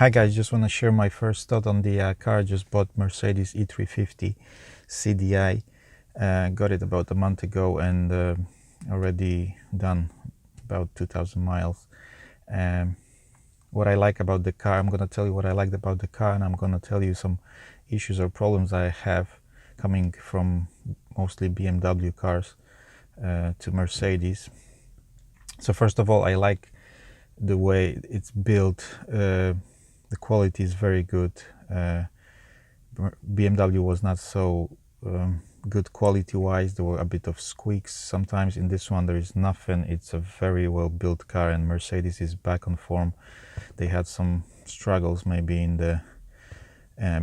Hi guys, just want to share my first thought on the car. I just bought Mercedes E350 CDI. Got it about a month ago and already done about 2,000 miles. What I like about the car, I'm going to tell you what I liked about the car, and I'm going to tell you some issues or problems I have coming from mostly BMW cars to Mercedes. So first of all, I like the way it's built. The quality is very good. BMW was not so good quality wise. There were a bit of squeaks sometimes. In this one there is nothing. It's a very well built car, and Mercedes is back on form. They had some struggles maybe in the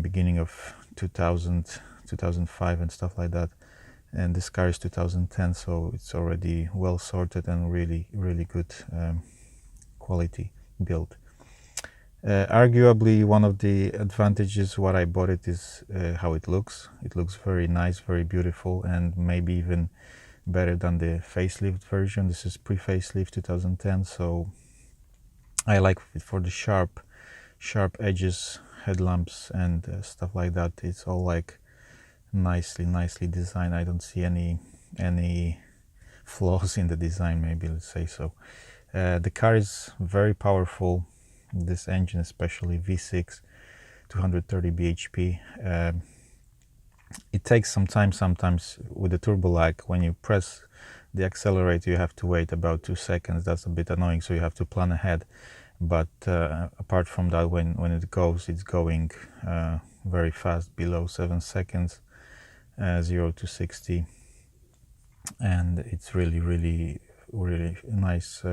beginning of 2000, 2005 and stuff like that, and this car is 2010, so it's already well sorted and really good quality build. Arguably one of the advantages what I bought it is how it looks. It looks very nice, very beautiful, and maybe even better than the facelift version. This is pre-facelift 2010, so I like it for the sharp edges, headlamps and stuff like that. It's all like nicely designed. I don't see any flaws in the design, maybe, let's say so. The car is very powerful. This engine, especially V6, 230 bhp. It takes some time sometimes with the turbo lag. When you press the accelerator, you have to wait about 2 seconds. That's a bit annoying, so you have to plan ahead. But apart from that, when it goes, it's going very fast, below 7 seconds, 0 to 60, and it's really nice.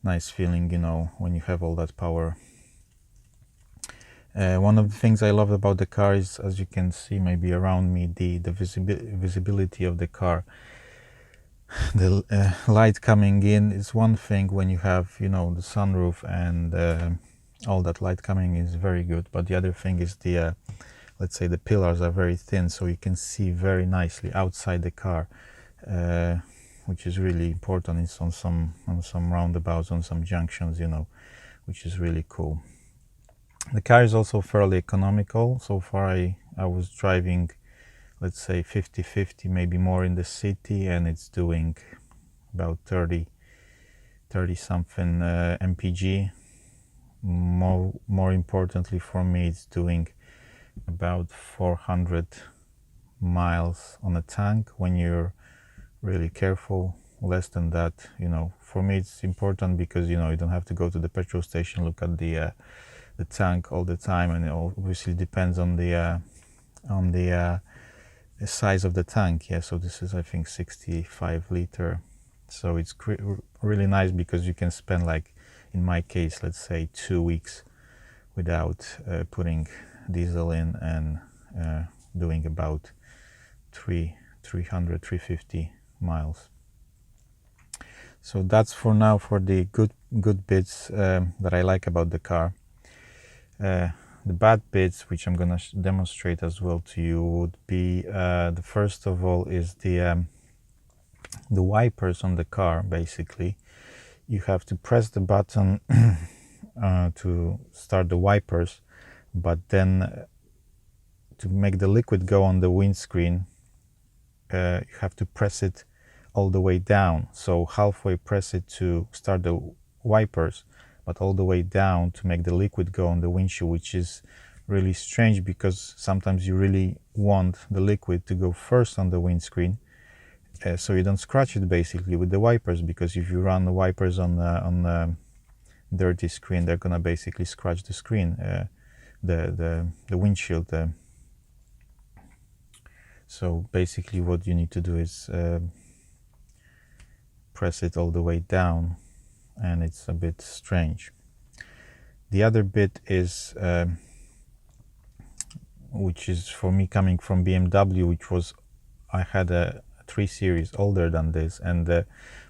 Nice feeling, you know, when you have all that power. One of the things I love about the car is, as you can see maybe around me, the visibility of the car. The light coming in is one thing. When you have, you know, the sunroof and all that light coming is very good, but the other thing is the let's say the pillars are very thin, so you can see very nicely outside the car, which is really important. It's on some roundabouts, on some junctions, you know, which is really cool. The car is also fairly economical. So far I was driving, let's say 50-50, maybe more in the city, and it's doing about 30 something mpg. More importantly for me, it's doing about 400 miles on a tank when you're really careful. Less than that, you know, for me it's important because, you know, you don't have to go to the petrol station, look at the tank all the time, and it obviously depends on the size of the tank. Yeah, so this is, I think, 65 liter, so it's really nice because you can spend, like in my case, let's say 2 weeks without putting diesel in, and doing about 350 miles. So that's for now for the good bits that I like about the car. The bad bits, which I'm gonna demonstrate as well to you, would be the first of all is the wipers on the car. Basically, you have to press the button to start the wipers, but then to make the liquid go on the windscreen, you have to press it all the way down. So halfway press it to start the wipers, but all the way down to make the liquid go on the windshield, which is really strange because sometimes you really want the liquid to go first on the windscreen, so you don't scratch it basically with the wipers, because if you run the wipers on the dirty screen, they're gonna basically scratch the screen, the windshield. So basically what you need to do is press it all the way down, and it's a bit strange. The other bit is which is for me coming from BMW, which was, I had a 3 Series older than this, and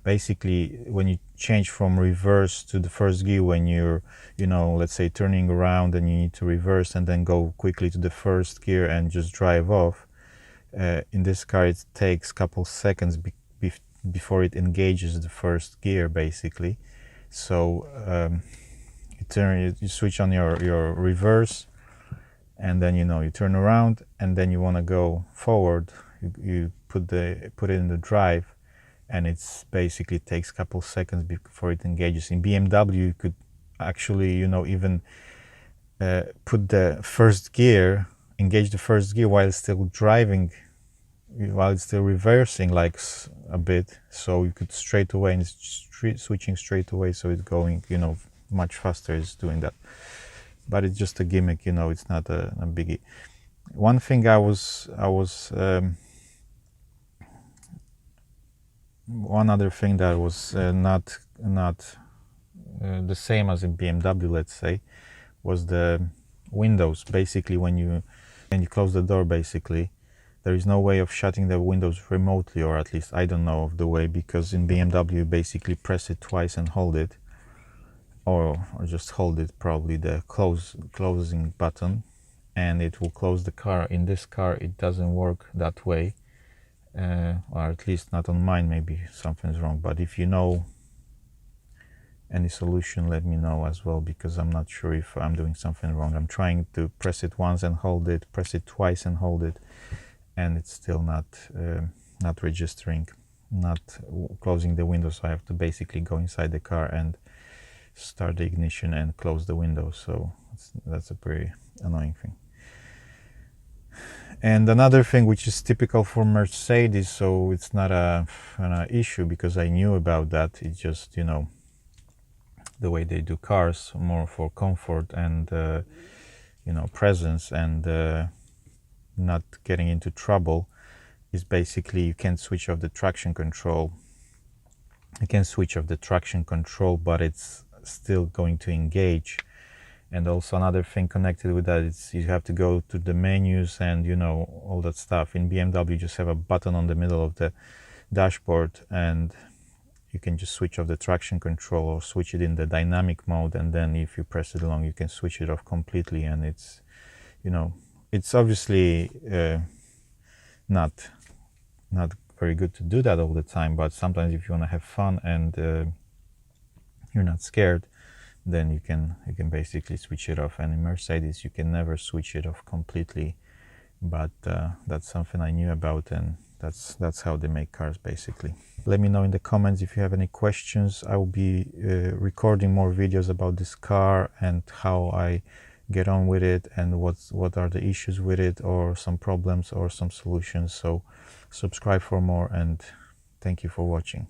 basically when you change from reverse to the first gear, when you're, you know, let's say turning around and you need to reverse and then go quickly to the first gear and just drive off, in this car it takes a couple seconds before it engages the first gear basically. So you switch on your reverse, and then you turn around, and then you want to go forward. You put it in the drive, and it's basically takes a couple seconds before it engages. In BMW, you could actually even put the first gear, engage the first gear while still driving, while it's still reversing like a bit, so you could straight away, and it's switching straight away, so it's going much faster. Is doing that, but it's just a gimmick, it's not a biggie. One thing one other thing that was not the same as in BMW, let's say, was the windows. Basically, when you close the door, basically there is no way of shutting the windows remotely, or at least I don't know of the way, because in BMW you basically press it twice and hold it, or just hold it, probably the closing button, and it will close the car. In this car it doesn't work that way, or at least not on mine. Maybe something's wrong, but if you know any solution, let me know as well, because I'm not sure if I'm doing something wrong. I'm trying to press it once and hold it, press it twice and hold it, and it's still not registering, not closing the window. So I have to basically go inside the car and start the ignition and close the window. So that's a pretty annoying thing. And another thing which is typical for Mercedes, so it's not an issue because I knew about that. It's just the way they do cars, more for comfort and presence, and not getting into trouble, is basically you can't switch off the traction control. You can switch off the traction control, but it's still going to engage. And also another thing connected with that is you have to go to the menus and all that stuff. In BMW you just have a button on the middle of the dashboard, and you can just switch off the traction control or switch it in the dynamic mode, and then if you press it long you can switch it off completely. And it's it's obviously not very good to do that all the time, but sometimes if you want to have fun and you're not scared, then you can basically switch it off. And in Mercedes you can never switch it off completely, but that's something I knew about, and that's how they make cars basically. Let me know in the comments if you have any questions. I will be recording more videos about this car and how I get on with it, and what are the issues with it, or some problems or some solutions. So subscribe for more, and thank you for watching.